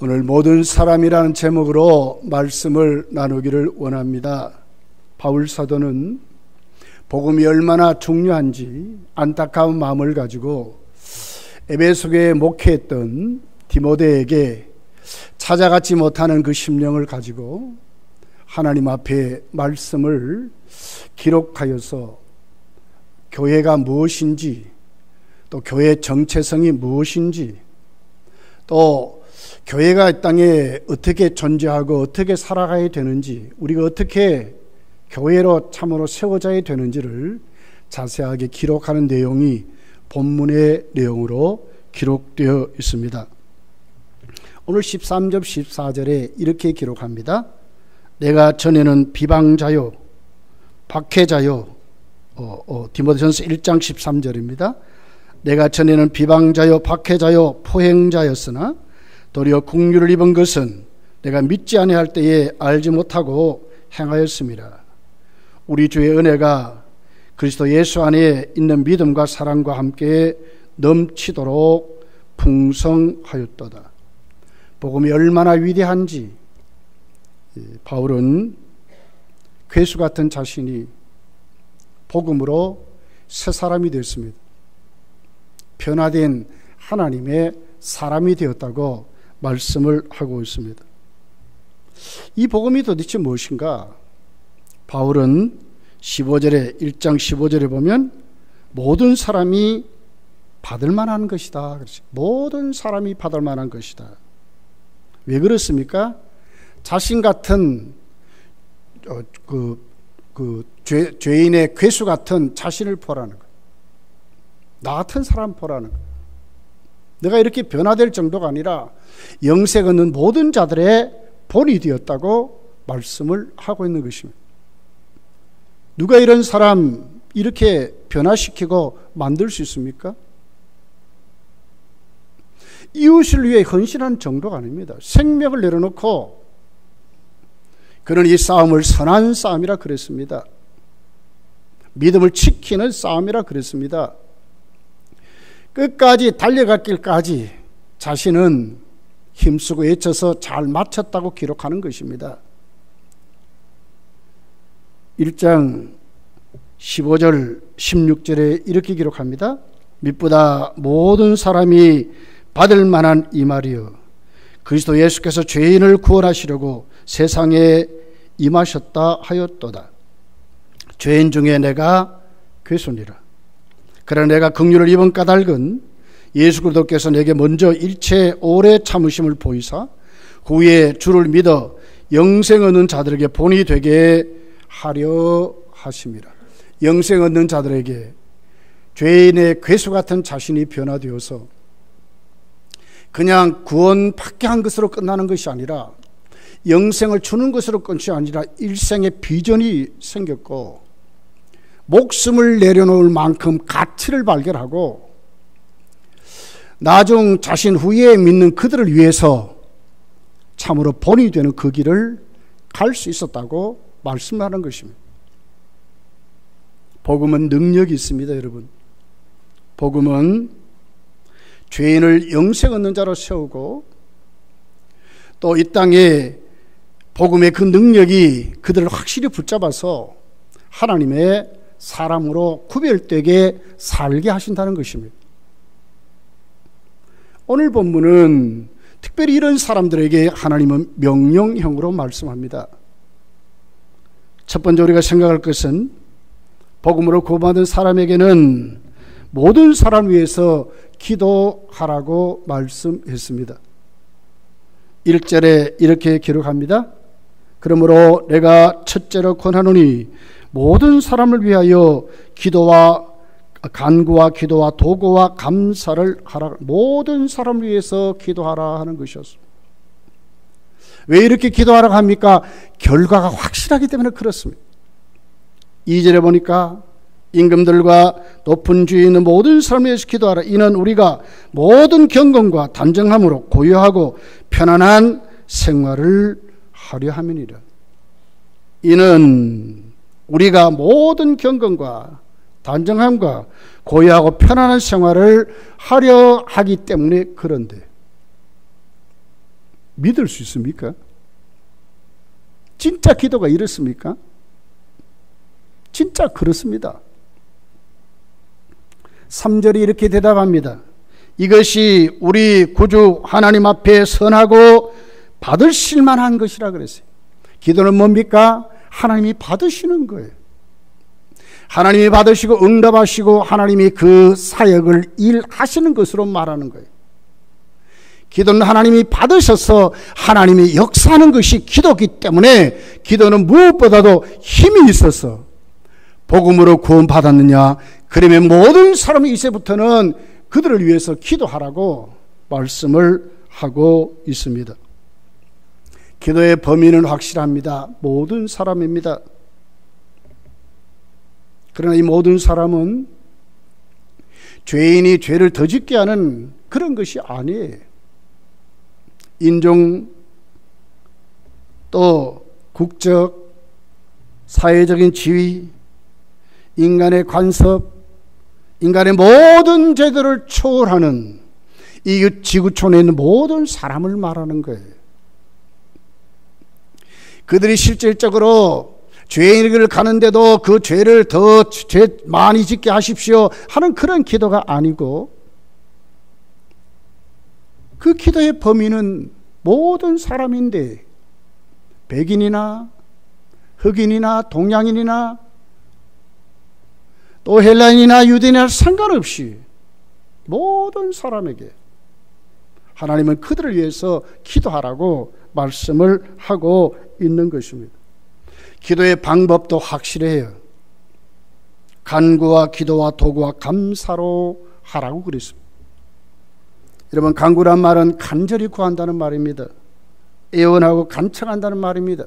오늘 모든 사람이라는 제목으로 말씀을 나누기를 원합니다. 바울 사도는 복음이 얼마나 중요한지 안타까운 마음을 가지고 에베소교회에 목회했던 디모데에게 찾아가지 못하는 그 심령을 가지고 하나님 앞에 말씀을 기록하여서 교회가 무엇인지, 또 교회의 정체성이 무엇인지, 또 교회가 이 땅에 어떻게 존재하고 어떻게 살아가야 되는지, 우리가 어떻게 교회로 참으로 세워져야 되는지를 자세하게 기록하는 내용이 본문의 내용으로 기록되어 있습니다. 오늘 13절 14절에 이렇게 기록합니다. 내가 전에는 비방자요 박해자요, 디모데전서 1장 13절입니다. 내가 전에는 비방자요 박해자요 포행자였으나 도리어 긍휼을 입은 것은 내가 믿지 아니할 때에 알지 못하고 행하였습니다. 우리 주의 은혜가 그리스도 예수 안에 있는 믿음과 사랑과 함께 넘치도록 풍성하였도다. 복음이 얼마나 위대한지 바울은 괴수 같은 자신이 복음으로 새 사람이 되었습니다. 변화된 하나님의 사람이 되었다고 말씀을 하고 있습니다. 이 복음이 도대체 무엇인가? 바울은 15절에 1장 15절에 보면 모든 사람이 받을 만한 것이다. 모든 사람이 받을 만한 것이다. 왜 그렇습니까? 자신 같은 죄인의 괴수 같은 자신을 보라는 거예요. 나 같은 사람 보라는 거예요. 내가 이렇게 변화될 정도가 아니라 영생 얻는 모든 자들의 본이 되었다고 말씀을 하고 있는 것입니다. 누가 이런 사람 이렇게 변화시키고 만들 수 있습니까? 이웃을 위해 헌신한 정도가 아닙니다. 생명을 내려놓고 그는 이 싸움을 선한 싸움이라 그랬습니다. 믿음을 지키는 싸움이라 그랬습니다. 끝까지 달려갈 길까지 자신은 힘쓰고 애써서 잘 마쳤다고 기록하는 것입니다. 1장 15절 16절에 이렇게 기록합니다. mit보다 모든 사람이 받을 만한 이 말이여 그리스도 예수께서 죄인을 구원하시려고 세상에 임하셨다 하였도다. 죄인 중에 내가 괴수니라. 그러나 내가 긍휼을 입은 까닭은 예수 그리스도께서 내게 먼저 일체 오래 참으심을 보이사 후에 주를 믿어 영생 얻는 자들에게 본이 되게 하려 하심이라. 영생 얻는 자들에게 죄인의 괴수 같은 자신이 변화되어서 그냥 구원받게 한 것으로 끝나는 것이 아니라 영생을 주는 것으로 끝이 아니라 일생의 비전이 생겼고 목숨을 내려놓을 만큼 가치를 발견하고 나중 자신 후에 믿는 그들을 위해서 참으로 본이 되는 그 길을 갈 수 있었다고 말씀하는 것입니다. 복음은 능력이 있습니다, 여러분. 복음은 죄인을 영생 얻는 자로 세우고 또 이 땅에 복음의 그 능력이 그들을 확실히 붙잡아서 하나님의 사람으로 구별되게 살게 하신다는 것입니다. 오늘 본문은 특별히 이런 사람들에게 하나님은 명령형으로 말씀합니다. 첫 번째 우리가 생각할 것은 복음으로 구원받은 사람에게는 모든 사람 위해서 기도하라고 말씀했습니다. 1절에 이렇게 기록합니다. 그러므로 내가 첫째로 권하노니 모든 사람을 위하여 기도와 간구와 기도와 도구와 감사를 하라. 모든 사람을 위해서 기도하라 하는 것이었습니다. 왜 이렇게 기도하라고 합니까? 결과가 확실하기 때문에 그렇습니다. 2절에 보니까 임금들과 높은 주위에 있는 모든 사람을 위해서 기도하라. 이는 우리가 모든 경건과 단정함으로 고요하고 편안한 생활을 하려 함이니라. 이는 우리가 모든 경건과 단정함과 고요하고 편안한 생활을 하려 하기 때문에 그런데 믿을 수 있습니까? 진짜 기도가 이렇습니까? 진짜 그렇습니다. 3절이 이렇게 대답합니다. 이것이 우리 구주 하나님 앞에 선하고 받으실 만한 것이라 그랬어요. 기도는 뭡니까? 하나님이 받으시는 거예요. 하나님이 받으시고 응답하시고 하나님이 그 사역을 일하시는 것으로 말하는 거예요. 기도는 하나님이 받으셔서 하나님이 역사하는 것이 기도이기 때문에 기도는 무엇보다도 힘이 있어서 복음으로 구원받았느냐? 그러면 모든 사람이 이제부터는 그들을 위해서 기도하라고 말씀을 하고 있습니다. 기도의 범위는 확실합니다. 모든 사람입니다. 그러나 이 모든 사람은 죄인이 죄를 더 짓게 하는 그런 것이 아니에요. 인종, 또 국적, 사회적인 지위, 인간의 간섭, 인간의 모든 죄들을 초월하는 이 지구촌에 있는 모든 사람을 말하는 거예요. 그들이 실질적으로 죄의 길을 가는데도 그 죄를 더 죄 많이 짓게 하십시오 하는 그런 기도가 아니고, 그 기도의 범위는 모든 사람인데 백인이나 흑인이나 동양인이나 또 헬라인이나 유대인이나 상관없이 모든 사람에게 하나님은 그들을 위해서 기도하라고 말씀을 하고 있는 것입니다. 기도의 방법도 확실해요. 간구와 기도와 도구와 감사로 하라고 그랬습니다. 여러분, 간구란 말은 간절히 구한다는 말입니다. 애원하고 간청한다는 말입니다.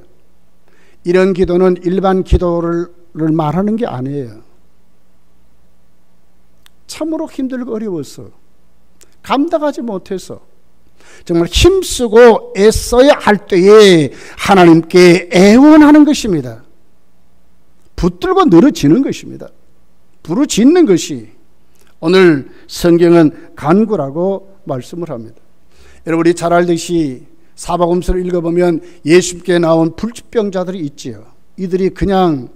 이런 기도는 일반 기도를 말하는 게 아니에요. 참으로 힘들고 어려워서 감당하지 못해서 정말 힘쓰고 애써야 할 때에 하나님께 애원하는 것입니다. 붙들고 늘어지는 것입니다. 부르짖는 것이 오늘 성경은 간구라고 말씀을 합니다. 여러분, 우리 잘 알듯이 사복음서를 읽어보면 예수님께 나온 불치병자들이 있지요. 이들이 그냥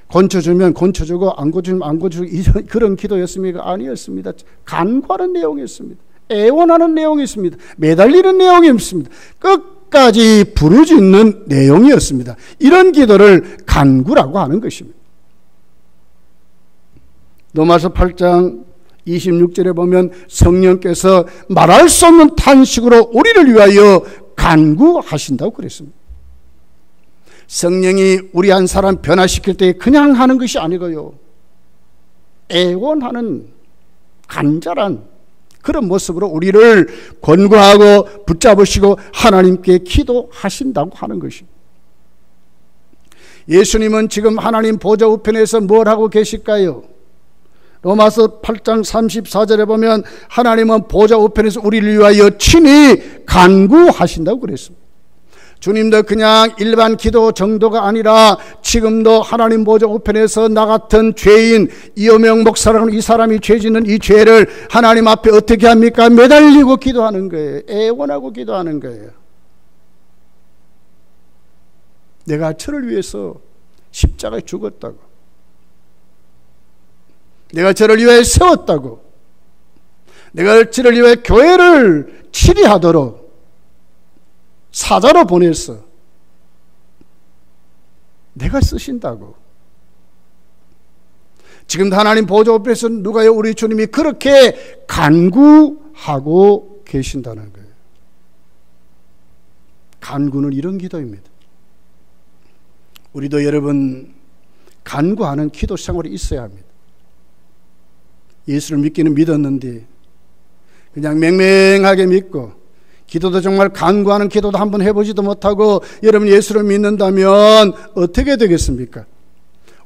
건쳐주면 건쳐주고 안 건쳐주면 안 건쳐주고 그런 기도였습니까? 아니었습니다. 간구하는 내용이었습니다. 애원하는 내용이었습니다. 매달리는 내용이었습니다. 끝까지 부르짖는 내용이었습니다. 이런 기도를 간구라고 하는 것입니다. 로마서 8장 26절에 보면 성령께서 말할 수 없는 탄식으로 우리를 위하여 간구하신다고 그랬습니다. 성령이 우리 한 사람 변화시킬 때 그냥 하는 것이 아니고요, 애원하는 간절한 그런 모습으로 우리를 권고하고 붙잡으시고 하나님께 기도하신다고 하는 것입니다. 예수님은 지금 하나님 보좌 우편에서 뭘 하고 계실까요? 로마서 8장 34절에 보면 하나님은 보좌 우편에서 우리를 위하여 친히 간구하신다고 그랬습니다. 주님도 그냥 일반 기도 정도가 아니라 지금도 하나님 보좌 우편에서 나 같은 죄인 이호명 목사라는 이 사람이 죄 짓는 이 죄를 하나님 앞에 어떻게 합니까? 매달리고 기도하는 거예요. 애원하고 기도하는 거예요. 내가 저를 위해서 십자가에 죽었다고, 내가 저를 위해 세웠다고, 내가 저를 위해 교회를 치리하도록 사자로 보내서 내가 쓰신다고. 지금 하나님 보좌 앞에서 누가요? 우리 주님이 그렇게 간구하고 계신다는 거예요. 간구는 이런 기도입니다. 우리도 여러분 간구하는 기도 생활이 있어야 합니다. 예수를 믿기는 믿었는데 그냥 맹맹하게 믿고 기도도 정말 간구하는 기도도 한번 해보지도 못하고 여러분 예수를 믿는다면 어떻게 되겠습니까?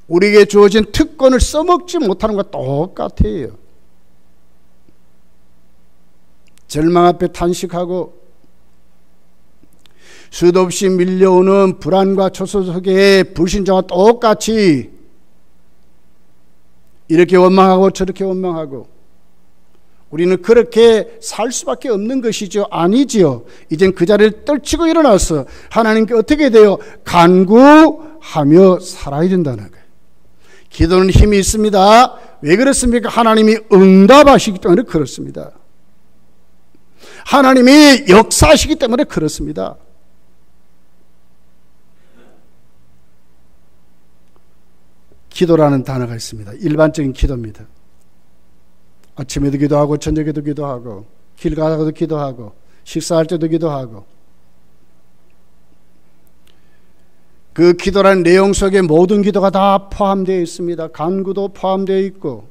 우리에게 주어진 특권을 써먹지 못하는 것과 똑같아요. 절망 앞에 탄식하고 수도 없이 밀려오는 불안과 초소 속에 불신자와 똑같이 이렇게 원망하고 저렇게 원망하고 우리는 그렇게 살 수밖에 없는 것이죠. 아니지요. 이젠 그 자리를 떨치고 일어나서 하나님께 어떻게 돼요? 간구하며 살아야 된다는 거예요. 기도는 힘이 있습니다. 왜 그렇습니까? 하나님이 응답하시기 때문에 그렇습니다. 하나님이 역사하시기 때문에 그렇습니다. 기도라는 단어가 있습니다. 일반적인 기도입니다. 아침에도 기도하고 저녁에도 기도하고 길 가다가도 기도하고 식사할 때도 기도하고, 그 기도라는 내용 속에 모든 기도가 다 포함되어 있습니다. 간구도 포함되어 있고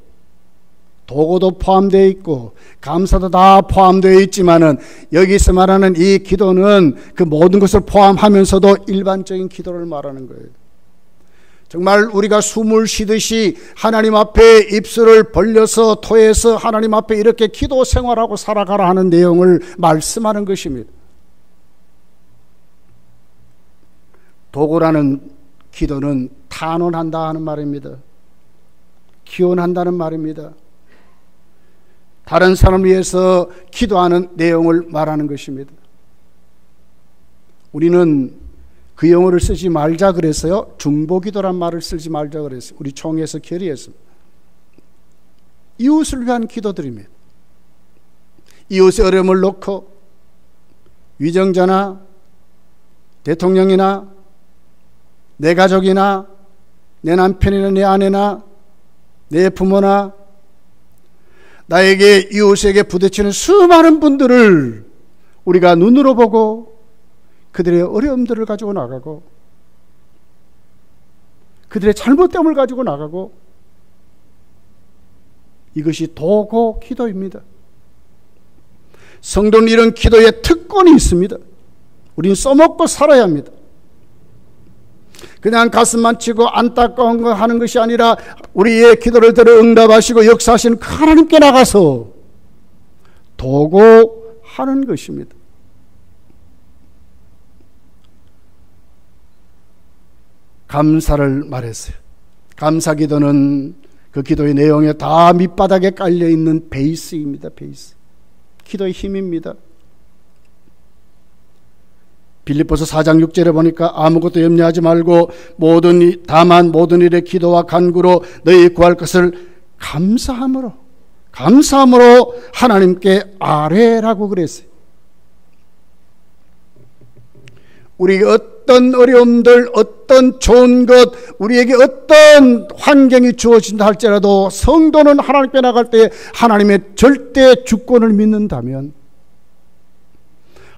도고도 포함되어 있고 감사도 다 포함되어 있지만은 여기서 말하는 이 기도는 그 모든 것을 포함하면서도 일반적인 기도를 말하는 거예요. 정말 우리가 숨을 쉬듯이 하나님 앞에 입술을 벌려서 토해서 하나님 앞에 이렇게 기도 생활하고 살아가라 하는 내용을 말씀하는 것입니다. 도고라는 기도는 탄원한다 하는 말입니다. 기원한다는 말입니다. 다른 사람을 위해서 기도하는 내용을 말하는 것입니다. 우리는 그 용어를 쓰지 말자 그래서요, 중보기도란 말을 쓰지 말자 그랬어요. 우리 총회에서 결의했습니다. 이웃을 위한 기도드립니다. 이웃의 어려움을 놓고 위정자나 대통령이나 내 가족이나 내 남편이나 내 아내나 내 부모나 나에게 이웃에게 부딪히는 수많은 분들을 우리가 눈으로 보고 그들의 어려움들을 가지고 나가고 그들의 잘못됨을 가지고 나가고, 이것이 도고 기도입니다. 성도는 이런 기도에 특권이 있습니다. 우리는 써먹고 살아야 합니다. 그냥 가슴만 치고 안타까운 거 하는 것이 아니라 우리의 기도를 들어 응답하시고 역사하시는 그 하나님께 나가서 도고하는 것입니다. 감사를 말했어요. 감사 기도는 그 기도의 내용에 다 밑바닥에 깔려있는 베이스입니다. 베이스. 기도의 힘입니다. 빌립보서 4장 6절에 보니까 아무것도 염려하지 말고 다만 모든 일에 기도와 간구로 너희 구할 것을 감사함으로 하나님께 아뢰라고 그랬어요. 우리에게 어떤 어려움들, 어떤 좋은 것, 우리에게 어떤 환경이 주어진다 할지라도 성도는 하나님께 나갈 때 하나님의 절대 주권을 믿는다면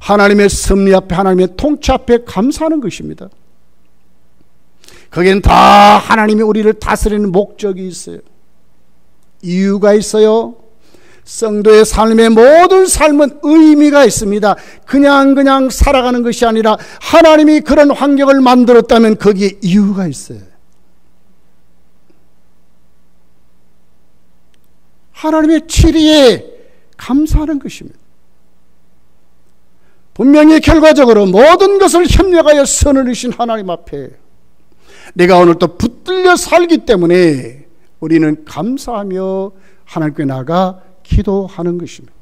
하나님의 섭리 앞에, 하나님의 통치 앞에 감사하는 것입니다. 거기엔 다 하나님이 우리를 다스리는 목적이 있어요. 이유가 있어요. 성도의 삶의 모든 삶은 의미가 있습니다. 그냥 살아가는 것이 아니라 하나님이 그런 환경을 만들었다면 거기에 이유가 있어요. 하나님의 치리에 감사하는 것입니다. 분명히 결과적으로 모든 것을 협력하여 선을 이루신 하나님 앞에 내가 오늘 또 붙들려 살기 때문에 우리는 감사하며 하나님께 나가 기도하는 것입니다.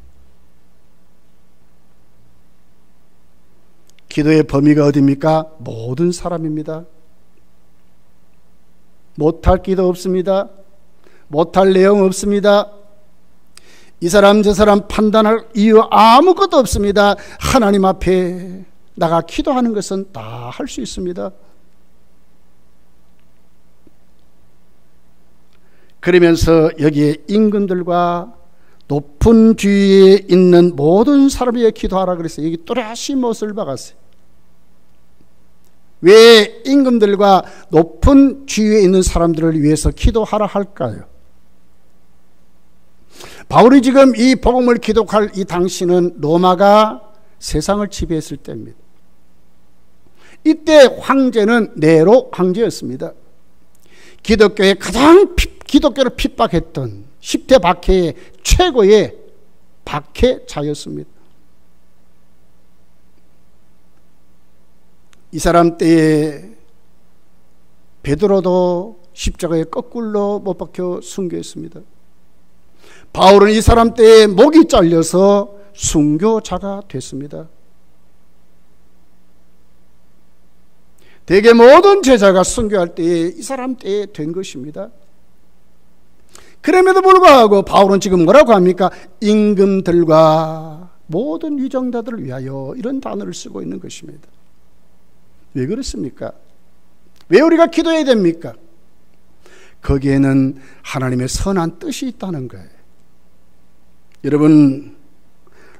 기도의 범위가 어디입니까? 모든 사람입니다. 못할 기도 없습니다. 못할 내용 없습니다. 이 사람 저 사람 판단할 이유 아무것도 없습니다. 하나님 앞에 나가 기도하는 것은 다 할 수 있습니다. 그러면서 여기에 임금들과 높은 뒤에 있는 모든 사람을 위해 기도하라 그랬어요. 여기 또렷이 못을 박았어요. 왜 임금들과 높은 지위에 있는 사람들을 위해서 기도하라 할까요? 바울이 지금 이 복음을 기독할 이 당시는 로마가 세상을 지배했을 때입니다. 이때 황제는 네로 황제였습니다. 기독교의 기독교를 핍박했던 10대 박해의 최고의 박해자였습니다. 이 사람 때에 베드로도 십자가에 거꾸로 못 박혀 순교했습니다. 바울은 이 사람 때에 목이 잘려서 순교자가 됐습니다. 대개 모든 제자가 순교할 때에 이 사람 때에 된 것입니다. 그럼에도 불구하고 바울은 지금 뭐라고 합니까? 임금들과 모든 위정자들을 위하여 이런 단어를 쓰고 있는 것입니다. 왜 그렇습니까? 왜 우리가 기도해야 됩니까? 거기에는 하나님의 선한 뜻이 있다는 거예요. 여러분,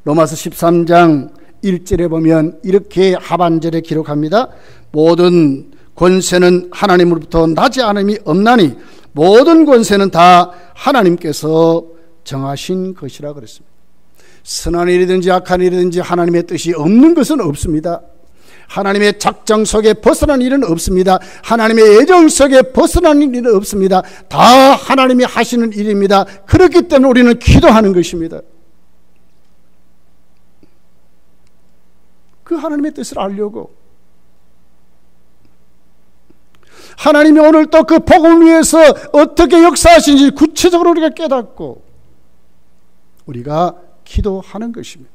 로마서 13장 1절에 보면 이렇게 하반절에 기록합니다. 모든 권세는 하나님으로부터 나지 않음이 없나니 모든 권세는 다 하나님께서 정하신 것이라 그랬습니다. 선한 일이든지 악한 일이든지 하나님의 뜻이 없는 것은 없습니다. 하나님의 작정 속에 벗어난 일은 없습니다. 하나님의 예정 속에 벗어난 일은 없습니다. 다 하나님이 하시는 일입니다. 그렇기 때문에 우리는 기도하는 것입니다. 그 하나님의 뜻을 알려고, 하나님이 오늘 또 그 복음을 위해서 어떻게 역사하시는지 구체적으로 우리가 깨닫고 우리가 기도하는 것입니다.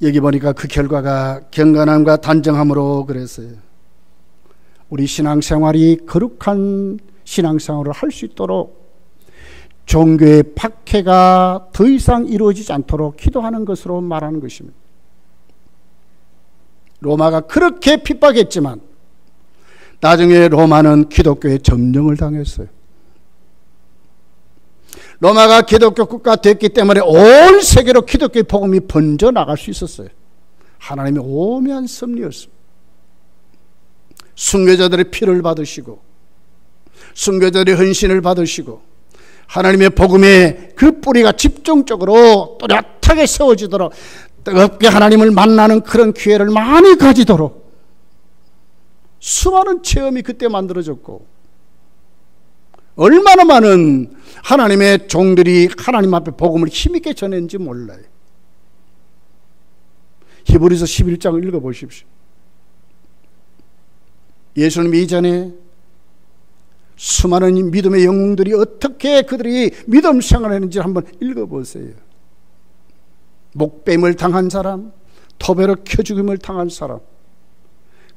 여기 보니까 그 결과가 경건함과 단정함으로 그랬어요. 우리 신앙생활이 거룩한 신앙생활을 할 수 있도록 종교의 박해가 더 이상 이루어지지 않도록 기도하는 것으로 말하는 것입니다. 로마가 그렇게 핍박했지만 나중에 로마는 기독교의 점령을 당했어요. 로마가 기독교 국가 됐기 때문에 온 세계로 기독교의 복음이 번져나갈 수 있었어요. 하나님의 오묘한 섭리였습니다. 순교자들의 피를 받으시고 순교자들의 헌신을 받으시고 하나님의 복음의 그 뿌리가 집중적으로 또렷하게 세워지도록 뜨겁게 하나님을 만나는 그런 기회를 많이 가지도록 수많은 체험이 그때 만들어졌고 얼마나 많은 하나님의 종들이 하나님 앞에 복음을 힘있게 전했는지 몰라요. 히브리서 11장을 읽어보십시오. 예수님 이전에 수많은 믿음의 영웅들이 어떻게 그들이 믿음 생활을 했는지 한번 읽어보세요. 목뱀을 당한 사람, 토배로 켜죽임을 당한 사람,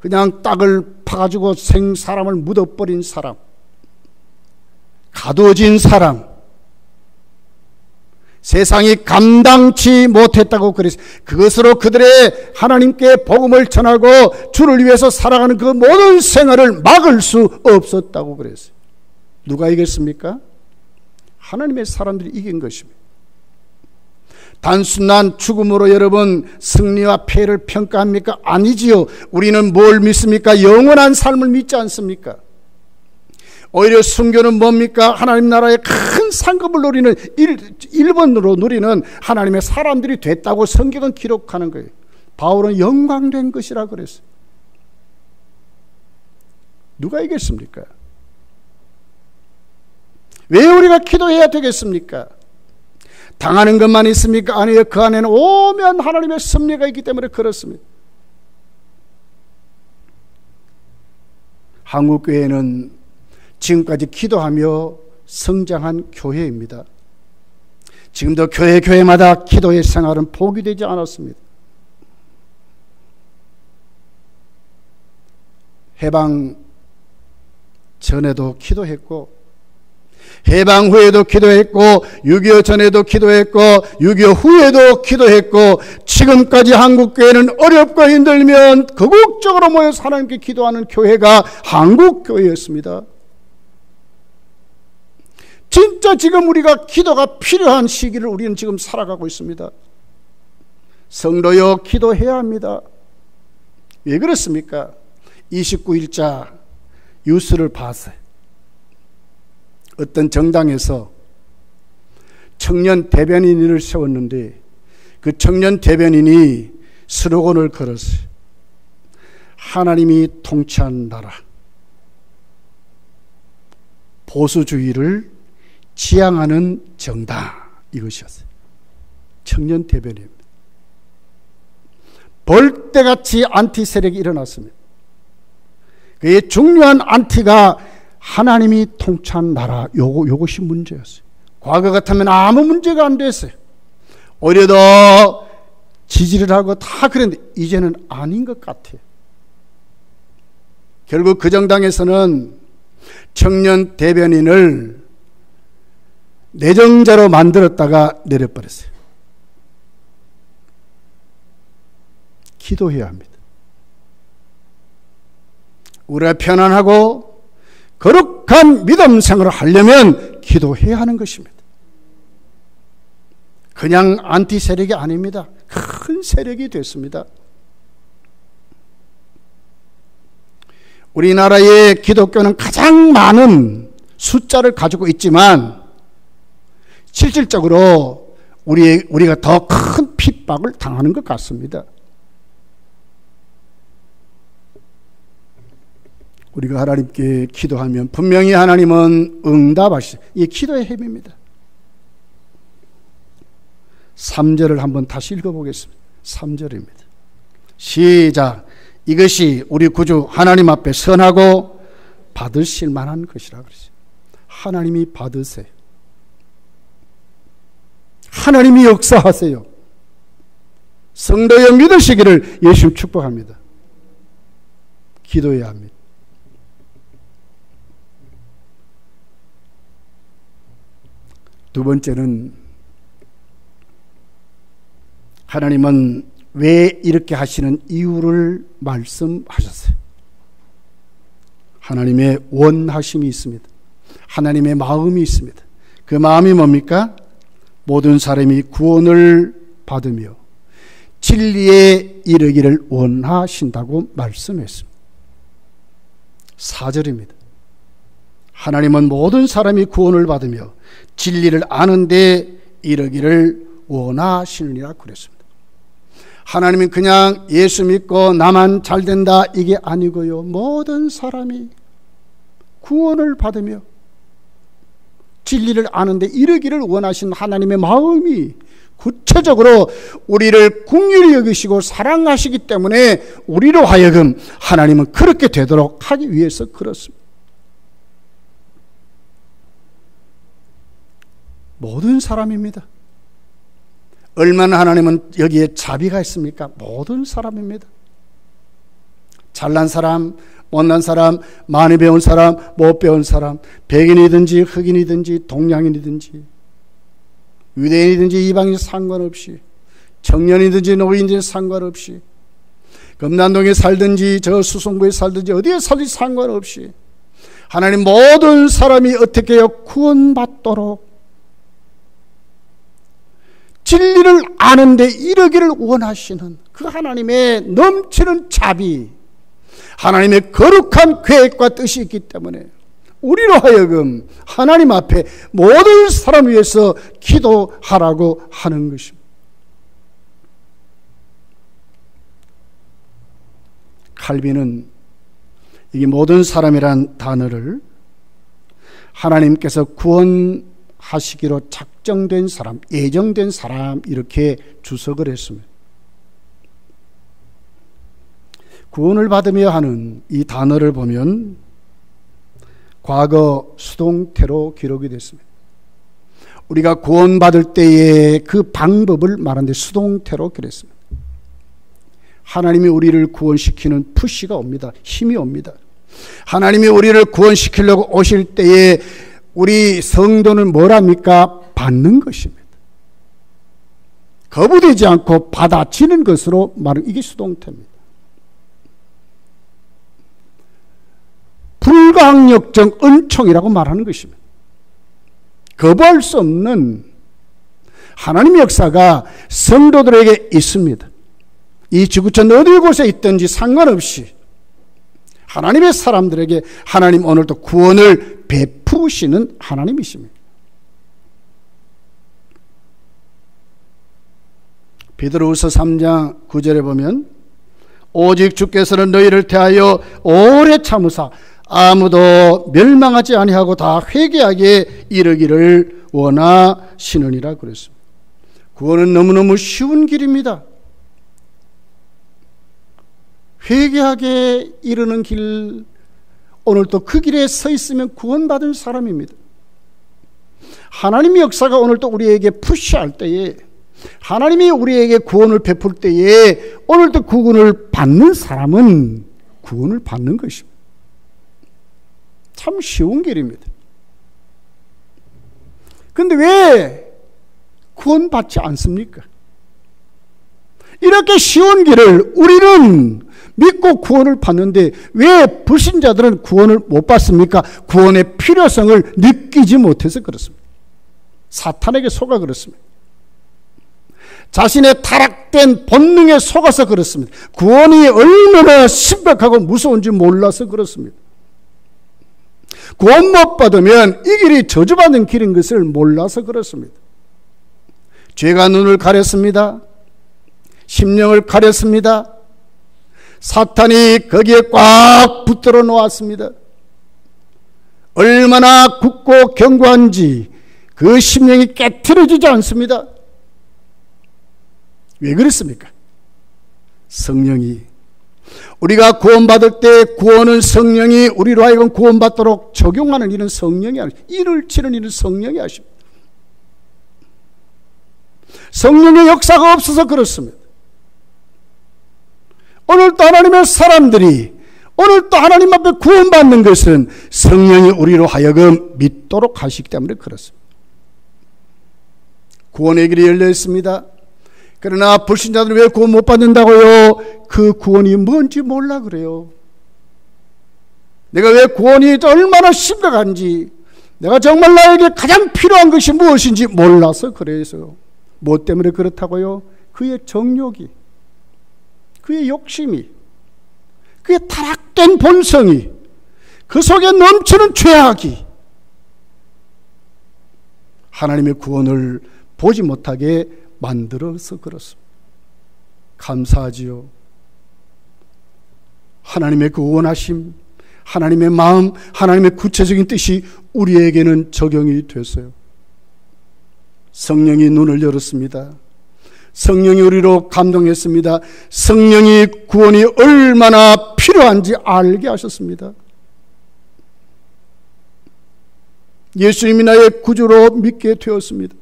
그냥 땅을 파가지고 사람을 묻어버린 사람, 가두어진 사람, 세상이 감당치 못했다고 그랬어요. 그것으로 그들의 하나님께 복음을 전하고 주를 위해서 살아가는 그 모든 생활을 막을 수 없었다고 그랬어요. 누가 이겼습니까? 하나님의 사람들이 이긴 것입니다. 단순한 죽음으로 여러분 승리와 패를 평가합니까? 아니지요. 우리는 뭘 믿습니까? 영원한 삶을 믿지 않습니까? 오히려 순교는 뭡니까? 하나님 나라의 큰 상급을 누리는 1번으로 누리는 하나님의 사람들이 됐다고 성경은 기록하는 거예요. 바울은 영광된 것이라 그랬어요. 누가 이겼습니까? 왜 우리가 기도해야 되겠습니까? 당하는 것만 있습니까? 아니요. 그 안에는 오묘한 하나님의 섭리가 있기 때문에 그렇습니다. 한국교회는 지금까지 기도하며 성장한 교회입니다. 지금도 교회마다 기도의 생활은 포기되지 않았습니다. 해방 전에도 기도했고 해방 후에도 기도했고 6.25 전에도 기도했고 6.25 후에도 기도했고 지금까지 한국교회는 어렵고 힘들면 거국적으로 모여서 하나님께 기도하는 교회가 한국교회였습니다. 진짜 지금 우리가 기도가 필요한 시기를 우리는 지금 살아가고 있습니다. 성도여 기도해야 합니다. 왜 그렇습니까? 29일자 뉴스를 봤어요. 어떤 정당에서 청년 대변인을 세웠는데 그 청년 대변인이 슬로건을 걸었어요. 하나님이 통치한 나라, 보수주의를 지향하는 정당, 이것이었어요. 청년 대변인입니다. 벌떼같이 안티 세력이 일어났습니다. 그의 중요한 안티가 하나님이 통치한 나라, 요것이 문제였어요. 과거 같으면 아무 문제가 안 됐어요. 오히려 더 지지를 하고 다 그랬는데 이제는 아닌 것 같아요. 결국 그 정당에서는 청년 대변인을 내정자로 만들었다가 내려버렸어요. 기도해야 합니다. 우리가 편안하고 거룩한 믿음 생활을 하려면 기도해야 하는 것입니다. 그냥 안티 세력이 아닙니다. 큰 세력이 됐습니다. 우리나라의 기독교는 가장 많은 숫자를 가지고 있지만 실질적으로 우리가 더 큰 핍박을 당하는 것 같습니다. 우리가 하나님께 기도하면 분명히 하나님은 응답하시죠. 이게 기도의 힘입니다. 3절을 한번 다시 읽어보겠습니다. 3절입니다. 시작. 이것이 우리 구주 하나님 앞에 선하고 받으실 만한 것이라 그러죠. 하나님이 받으세요. 하나님이 역사하세요. 성도여 믿으시기를 예수 축복합니다. 기도해야 합니다. 두 번째는 하나님은 왜 이렇게 하시는 이유를 말씀하셨어요. 하나님의 원하심이 있습니다. 하나님의 마음이 있습니다. 그 마음이 뭡니까? 모든 사람이 구원을 받으며 진리에 이르기를 원하신다고 말씀했습니다. 4절입니다. 하나님은 모든 사람이 구원을 받으며 진리를 아는 데 이르기를 원하시느니라 그랬습니다. 하나님은 그냥 예수 믿고 나만 잘된다 이게 아니고요. 모든 사람이 구원을 받으며 진리를 아는 데 이르기를 원하신 하나님의 마음이 구체적으로 우리를 긍휼히 여기시고 사랑하시기 때문에 우리로 하여금 하나님은 그렇게 되도록 하기 위해서 그렇습니다. 모든 사람입니다. 얼마나 하나님은 여기에 자비가 있습니까? 모든 사람입니다. 잘난 사람, 못난 사람, 많이 배운 사람, 못 배운 사람, 백인이든지 흑인이든지 동양인이든지 유대인이든지 이방인 상관없이, 청년이든지 노인이든지 상관없이, 금난동에 살든지 저 수성구에 살든지 어디에 살든지 상관없이 하나님 모든 사람이 어떻게 해요? 구원받도록 진리를 아는데 이르기를 원하시는 그 하나님의 넘치는 자비, 하나님의 거룩한 계획과 뜻이 있기 때문에 우리로 하여금 하나님 앞에 모든 사람 위해서 기도하라고 하는 것입니다. 칼빈은 이 모든 사람이란 단어를 하나님께서 구원하시기로 작정된 사람, 예정된 사람 이렇게 주석을 했습니다. 구원을 받으며 하는 이 단어를 보면 과거 수동태로 기록이 됐습니다. 우리가 구원받을 때의 그 방법을 말하는데 수동태로 그랬습니다. 하나님이 우리를 구원시키는 푸시가 옵니다. 힘이 옵니다. 하나님이 우리를 구원시키려고 오실 때에 우리 성도는 뭐랍니까? 받는 것입니다. 거부되지 않고 받아지는 것으로 말하는 이게 수동태입니다. 불가항력적 은총이라고 말하는 것입니다. 거부할 수 없는 하나님의 역사가 성도들에게 있습니다. 이 지구촌 어디 곳에 있든지 상관없이 하나님의 사람들에게 하나님 오늘도 구원을 베푸시는 하나님이십니다. 베드로후서 3장 9절에 보면 오직 주께서는 너희를 대하여 오래 참으사 아무도 멸망하지 아니하고 다 회개하게 이르기를 원하시느니라 그랬습니다. 구원은 너무너무 쉬운 길입니다. 회개하게 이르는 길, 오늘도 그 길에 서 있으면 구원받은 사람입니다. 하나님의 역사가 오늘도 우리에게 푸시할 때에, 하나님이 우리에게 구원을 베풀 때에 오늘도 구원을 받는 사람은 구원을 받는 것입니다. 참 쉬운 길입니다. 그런데 왜 구원받지 않습니까? 이렇게 쉬운 길을 우리는 믿고 구원을 받는데 왜 불신자들은 구원을 못 받습니까? 구원의 필요성을 느끼지 못해서 그렇습니다. 사탄에게 속아 그렇습니다. 자신의 타락된 본능에 속아서 그렇습니다. 구원이 얼마나 심각하고 무서운지 몰라서 그렇습니다. 구원 못 받으면 이 길이 저주받는 길인 것을 몰라서 그렇습니다. 죄가 눈을 가렸습니다. 심령을 가렸습니다. 사탄이 거기에 꽉 붙들어 놓았습니다. 얼마나 굳고 견고한지 그 심령이 깨트려지지 않습니다. 왜 그렇습니까? 성령이, 우리가 구원받을 때 구원은 성령이 우리로 하여금 구원받도록 적용하는 일은 성령이 하십니다. 일을 치는 일은 성령이 하십니다. 성령의 역사가 없어서 그렇습니다. 오늘도 하나님의 사람들이, 오늘도 하나님 앞에 구원받는 것은 성령이 우리로 하여금 믿도록 하시기 때문에 그렇습니다. 구원의 길이 열려 있습니다. 그러나 불신자들은 왜 구원 못 받는다고요? 그 구원이 뭔지 몰라 그래요. 내가 왜 구원이 얼마나 심각한지, 내가 정말 나에게 가장 필요한 것이 무엇인지 몰라서 그래서. 뭐 때문에 그렇다고요? 그의 정욕이, 그의 욕심이, 그의 타락된 본성이, 그 속에 넘치는 죄악이 하나님의 구원을 보지 못하게 만들어서 그렇습니다. 감사하지요. 하나님의 그 원하심, 하나님의 마음, 하나님의 구체적인 뜻이 우리에게는 적용이 됐어요. 성령이 눈을 열었습니다. 성령이 우리로 감동했습니다. 성령이 구원이 얼마나 필요한지 알게 하셨습니다. 예수님이 나의 구주로 믿게 되었습니다.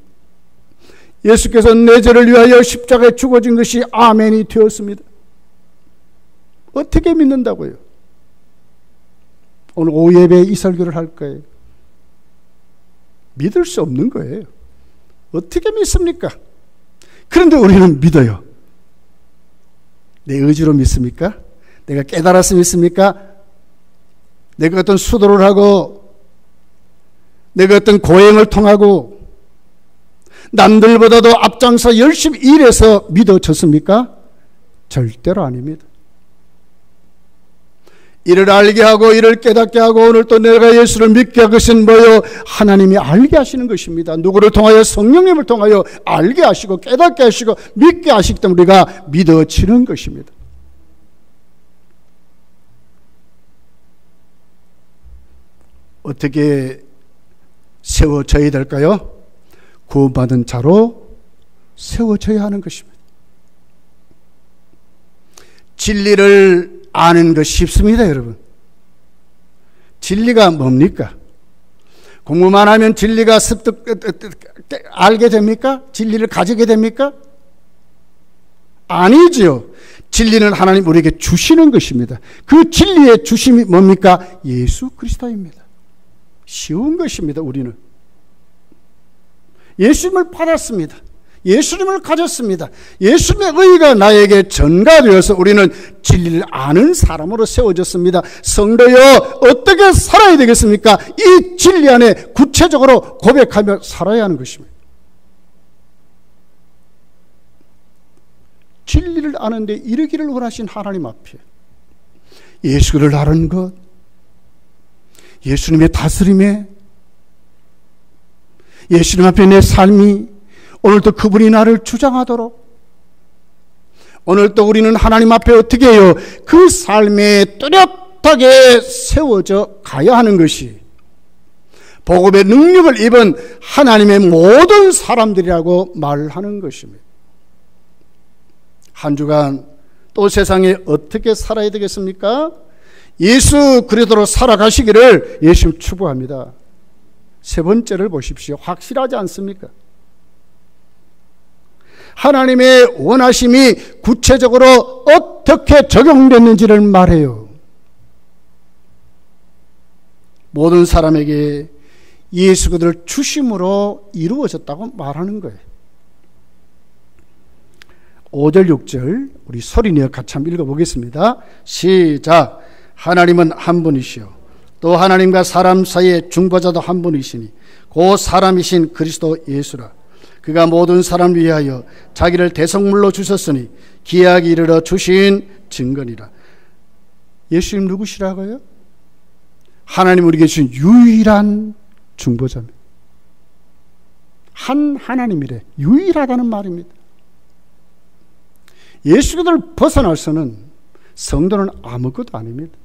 예수께서 내 죄를 위하여 십자가에 죽어진 것이 아멘이 되었습니다. 어떻게 믿는다고요? 오늘 오후 예배에 이 설교를 할 거예요. 믿을 수 없는 거예요. 어떻게 믿습니까? 그런데 우리는 믿어요. 내 의지로 믿습니까? 내가 깨달아서 믿습니까? 내가 어떤 수도를 하고, 내가 어떤 고행을 통하고, 남들보다도 앞장서 열심히 일해서 믿어졌습니까? 절대로 아닙니다. 이를 알게 하고 이를 깨닫게 하고 오늘 또 내가 예수를 믿게 한 것은 뭐요? 하나님이 알게 하시는 것입니다. 누구를 통하여? 성령님을 통하여 알게 하시고 깨닫게 하시고 믿게 하시기 때문에 우리가 믿어지는 것입니다. 어떻게 세워져야 될까요? 구원받은 자로 세워져야 하는 것입니다. 진리를 아는 것이 쉽습니다, 여러분. 진리가 뭡니까? 공부만 하면 진리가 알게 됩니까? 진리를 가지게 됩니까? 아니지요. 진리는 하나님 우리에게 주시는 것입니다. 그 진리의 주심이 뭡니까? 예수 그리스도입니다. 쉬운 것입니다, 우리는. 예수님을 받았습니다. 예수님을 가졌습니다. 예수님의 의가 나에게 전가되어서 우리는 진리를 아는 사람으로 세워졌습니다. 성도여, 어떻게 살아야 되겠습니까? 이 진리 안에 구체적으로 고백하며 살아야 하는 것입니다. 진리를 아는데 이르기를 원하신 하나님 앞에 예수를 아는 것, 예수님의 다스림에, 예수님 앞에 내 삶이 오늘도 그분이 나를 주장하도록, 오늘도 우리는 하나님 앞에 어떻게 해요? 그 삶에 뚜렷하게 세워져 가야 하는 것이 복음의 능력을 입은 하나님의 모든 사람들이라고 말하는 것입니다. 한 주간 또 세상에 어떻게 살아야 되겠습니까? 예수 그리스도로 살아가시기를 예수님 축복합니다. 세 번째를 보십시오. 확실하지 않습니까? 하나님의 원하심이 구체적으로 어떻게 적용됐는지를 말해요. 모든 사람에게 예수 그리스도를 주심으로 이루어졌다고 말하는 거예요. 5절 6절 우리 소리내어 같이 한번 읽어보겠습니다. 시작. 하나님은 한 분이시요 또 하나님과 사람 사이의 중보자도 한 분이시니 그 사람이신 그리스도 예수라. 그가 모든 사람을 위하여 자기를 대속물로 주셨으니 기약이 이르러 주신 증거니라. 예수님 누구시라고요? 하나님 우리에게 주신 유일한 중보자입니다. 한 하나님이래. 유일하다는 말입니다. 예수 그리스도를 벗어나서는 성도는 아무것도 아닙니다.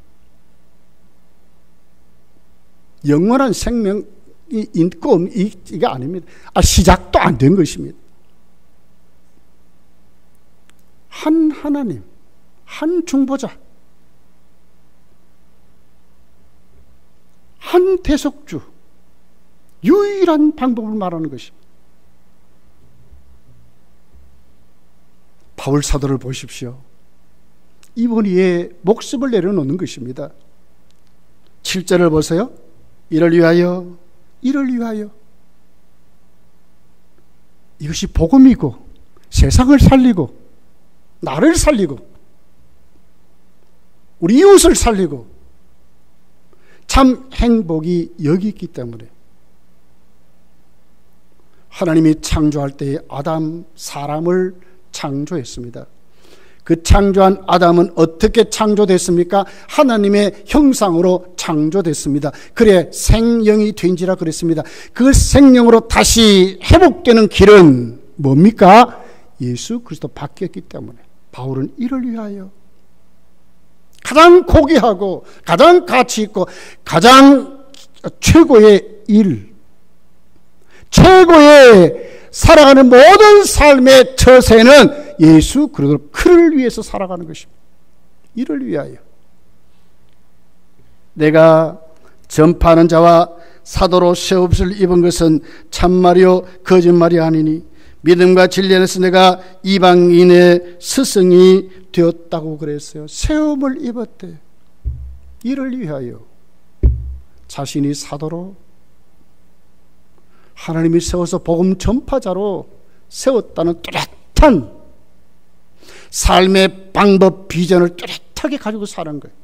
영원한 생명이 있고 이게 아닙니다. 시작도 안 된 것입니다. 한 하나님, 한 중보자, 한 대속주, 유일한 방법을 말하는 것입니다. 바울 사도를 보십시오. 이분이 목숨을 내려놓는 것입니다. 7절을 보세요. 이를 위하여, 이를 위하여. 이것이 복음이고 세상을 살리고 나를 살리고 우리 이웃을 살리고 참 행복이 여기 있기 때문에 하나님이 창조할 때에 아담 사람을 창조했습니다. 그 창조한 아담은 어떻게 창조됐습니까? 하나님의 형상으로 창조됐습니다. 그래 생명이 된지라 그랬습니다. 그 생명으로 다시 회복되는 길은 뭡니까? 예수 그리스도 바뀌었기 때문에 바울은 이를 위하여 가장 고귀하고 가장 가치 있고 가장 최고의 일, 최고의 살아가는 모든 삶의 처세는 예수 그리스도 그를 위해서 살아가는 것입니다. 이를 위하여 내가 전파하는 자와 사도로 세웁을 입은 것은 참말이요 거짓말이 아니니 믿음과 진리 안에서 내가 이방인의 스승이 되었다고 그랬어요. 세움을 입었대. 이를 위하여 자신이 사도로 하나님이 세워서 복음 전파자로 세웠다는 뚜렷한 삶의 방법 비전을 뚜렷하게 가지고 사는 거예요.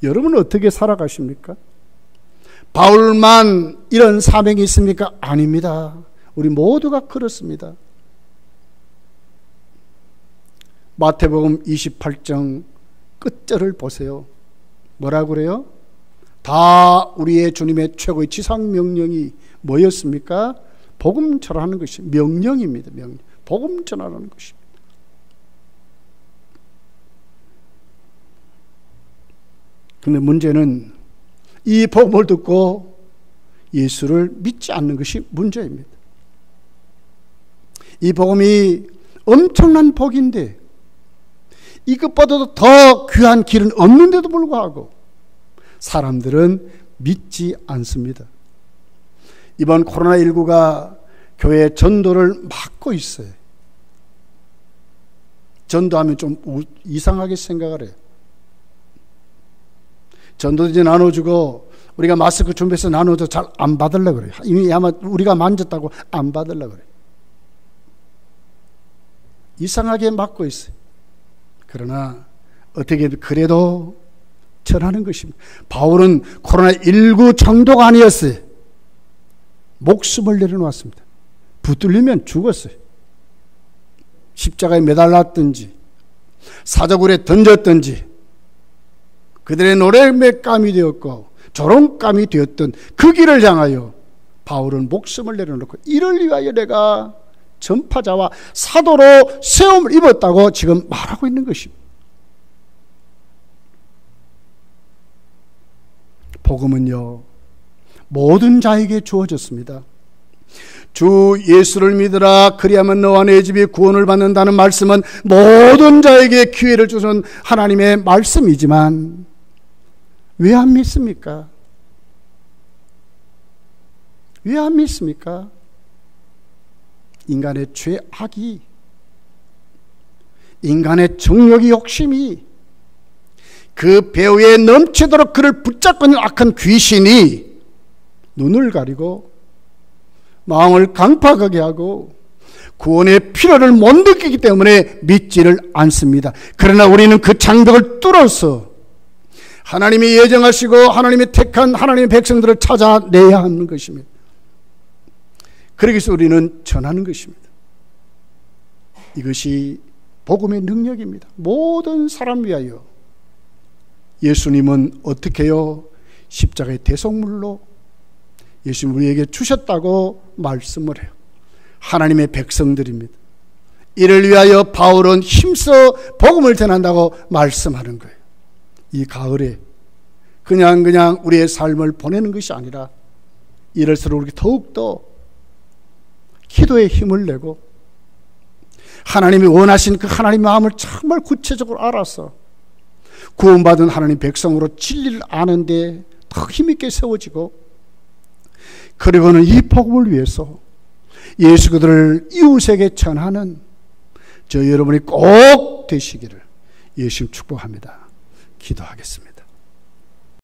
여러분은 어떻게 살아가십니까? 바울만 이런 사명이 있습니까? 아닙니다. 우리 모두가 그렇습니다. 마태복음 28장 끝절을 보세요. 뭐라고 그래요? 다 우리의 주님의 최고의 지상 명령이 뭐였습니까? 복음 전하는 것이 명령입니다. 명령. 복음 전하는 것입니다. 근데 문제는 이 복음을 듣고 예수를 믿지 않는 것이 문제입니다. 이 복음이 엄청난 복인데 이것보다도 더 귀한 길은 없는데도 불구하고 사람들은 믿지 않습니다. 이번 코로나19가 교회 전도를 막고 있어요. 전도하면 좀 이상하게 생각을 해요. 전도도 이제 나눠주고 우리가 마스크 준비해서 나눠도 잘 안 받으려고 그래요. 이미 아마 우리가 만졌다고 안 받으려고 그래요. 이상하게 막고 있어요. 그러나 어떻게 그래도 전하는 것입니다. 바울은 코로나19 정도가 아니었어요. 목숨을 내려놓았습니다. 붙들리면 죽었어요. 십자가에 매달랐든지 사저굴에 던졌든지 그들의 노래감이 되었고 조롱감이 되었던 그 길을 향하여 바울은 목숨을 내려놓고 이를 위하여 내가 전파자와 사도로 세움을 입었다고 지금 말하고 있는 것입니다. 복음은요 모든 자에게 주어졌습니다. 주 예수를 믿으라 그리하면 너와 내 집이 구원을 받는다는 말씀은 모든 자에게 기회를 주는 하나님의 말씀이지만 왜 안 믿습니까? 왜 안 믿습니까? 인간의 죄악이, 인간의 정욕이, 욕심이, 그 배후에 넘치도록 그를 붙잡고 있는 악한 귀신이 눈을 가리고 마음을 강팍하게 하고 구원의 필요를 못 느끼기 때문에 믿지를 않습니다. 그러나 우리는 그 장벽을 뚫어서 하나님이 예정하시고 하나님이 택한 하나님의 백성들을 찾아내야 하는 것입니다. 그러기 위해서 우리는 전하는 것입니다. 이것이 복음의 능력입니다. 모든 사람 위하여. 예수님은 어떻게 해요? 십자가의 대속물로 예수님 우리에게 주셨다고 말씀을 해요. 하나님의 백성들입니다. 이를 위하여 바울은 힘써 복음을 전한다고 말씀하는 거예요. 이 가을에 그냥 우리의 삶을 보내는 것이 아니라 이럴수록 우리 더욱더 기도에 힘을 내고 하나님이 원하신 그 하나님의 마음을 정말 구체적으로 알아서 구원받은 하나님 백성으로 진리를 아는데 더 힘있게 세워지고, 그리고는 이 복음을 위해서 예수 그들을 이웃에게 전하는 저 여러분이 꼭 되시기를 예수님 축복합니다. 기도하겠습니다.